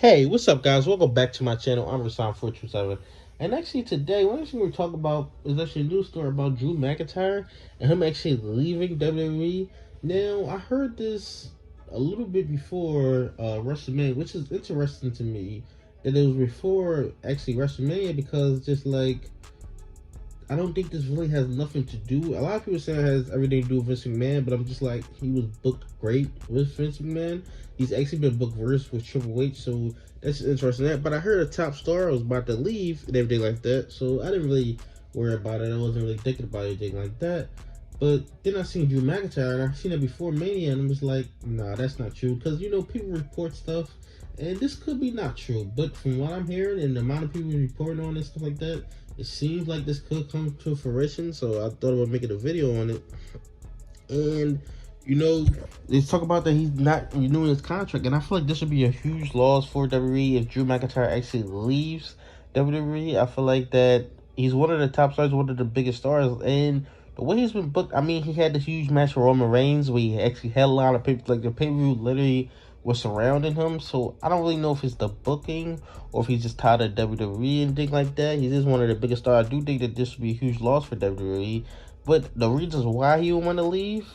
Hey, what's up, guys? Welcome back to my channel. I'm Rasan427. And actually, today, what we're going to talk about is actually a news story about Drew McIntyre and him actually leaving WWE. Now, I heard this a little bit before WrestleMania, which is interesting to me that it was before actually WrestleMania because just like I don't think this really has nothing to do. A lot of people say it has everything to do with Vince McMahon, but I'm just like, he was booked great with Vince McMahon. He's actually been booked worse with Triple H, so that's interesting. But I heard a top star was about to leave and everything like that, so I didn't really worry about it. I wasn't really thinking about anything like that. But then I seen Drew McIntyre, and I seen that before Mania, and I'm just like, nah, that's not true. Because, people report stuff, and this could be not true. But from what I'm hearing and the amount of people reporting on and stuff like that, it seems like this could come to fruition. So I thought about making a video on it. And, they talk about that he's not renewing his contract. And I feel like this would be a huge loss for WWE if Drew McIntyre actually leaves WWE. I feel like that he's one of the top stars, one of the biggest stars. And the way he's been booked, I mean, he had this huge match with Roman Reigns where he actually had a lot of people, like the pay-per-view literally was surrounding him. So I don't really know if it's the booking or if he's just tired of WWE and things like that. He is one of the biggest stars. I do think that this would be a huge loss for WWE. But the reasons why he would want to leave,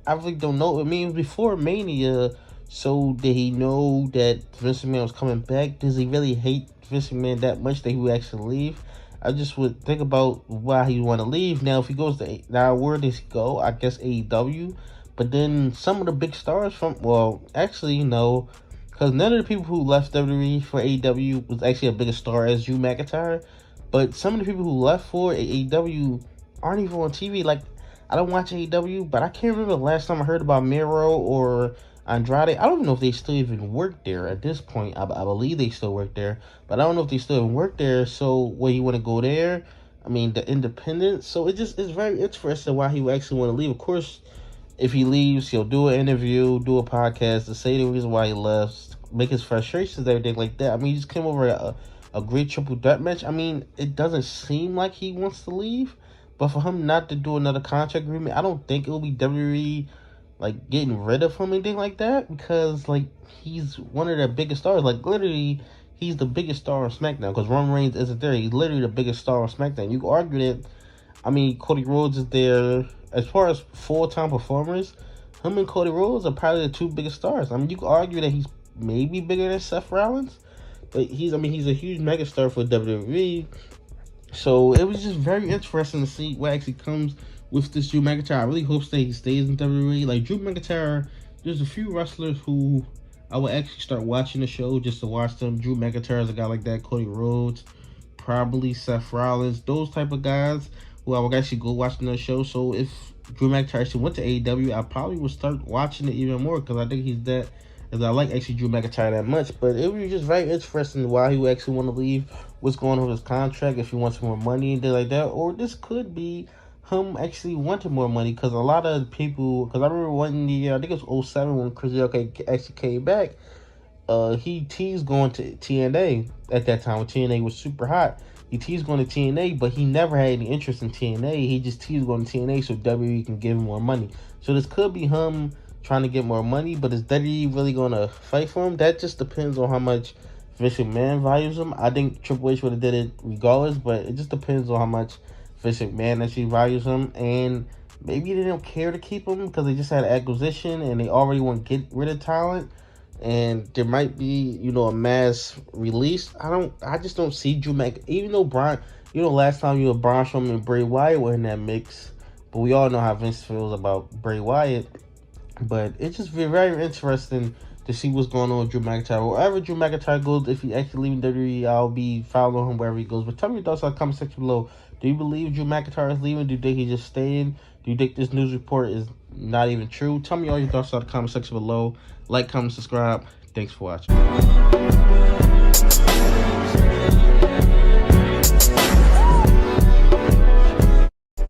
I really don't know. I mean, before Mania, so did he know that Vince McMahon was coming back? Does he really hate Vince McMahon that much that he would actually leave? I just would think about why he would want to leave. Now, if he goes to, now where does he go? I guess AEW. But then some of the big stars from, well, actually, no, because none of the people who left WWE for AEW was actually a bigger star as Drew McIntyre. But some of the people who left for AEW aren't even on TV. Like, I don't watch AEW, but I can't remember the last time I heard about Miro or Andrade. I don't even know if they still even work there at this point. I believe they still work there, but I don't know if they still even work there. So, where you want to go there? I mean, the independent. So, it's very interesting why he would actually want to leave. Of course, if he leaves, he'll do an interview, do a podcast to say the reason why he left, make his frustrations, everything like that. I mean, he just came over a great triple threat match. I mean, it doesn't seem like he wants to leave, but for him not to do another contract agreement, I don't think it'll be WWE like getting rid of him, anything like that, because like he's one of their biggest stars. Like literally, he's the biggest star on SmackDown because Roman Reigns isn't there. He's literally the biggest star on SmackDown. You can argue that. I mean, Cody Rhodes is there. As far as full-time performers, him and Cody Rhodes are probably the two biggest stars. I mean, you could argue that he's maybe bigger than Seth Rollins, but he's a huge megastar for WWE. So it was just very interesting to see what actually comes with this Drew McIntyre. I really hope that he stays in WWE. Like Drew McIntyre, there's a few wrestlers who I would actually start watching the show just to watch them. Drew McIntyre is a guy like that. Cody Rhodes, probably Seth Rollins, those type of guys who I would actually go watching the show. So if Drew McIntyre actually went to AEW, I probably would start watching it even more because I think he's that, as I like actually Drew McIntyre that much. But it was just very interesting why he would actually want to leave, what's going on with his contract, if he wants more money and things like that. Or this could be him actually wanting more money because a lot of people, because I remember one year, I think it was 07 when Chris Jericho actually came back, he teased going to TNA at that time when TNA was super hot. He teased going to TNA, but he never had any interest in TNA. He just teased going to TNA so WWE can give him more money. So this could be him trying to get more money, but is WWE really going to fight for him? That just depends on how much Vince McMahon values him. I think Triple H would have did it regardless, but it just depends on how much Vince McMahon actually values him. And maybe they don't care to keep him because they just had an acquisition and they already want to get rid of talent. And there might be, a mass release. I just don't see Drew even though Braun, last time Braun Strowman and Bray Wyatt were in that mix, but we all know how Vince feels about Bray Wyatt. But it's just very interesting to see what's going on with Drew McIntyre. Wherever Drew McIntyre goes, if he actually leaving WWE, I'll be following him wherever he goes. But tell me your thoughts in the comment section below. Do you believe Drew McIntyre is leaving? Do you think he's just staying? Do you think this news report is not even true? Tell me all your thoughts in the comment section below. Like, comment, subscribe. Thanks for watching.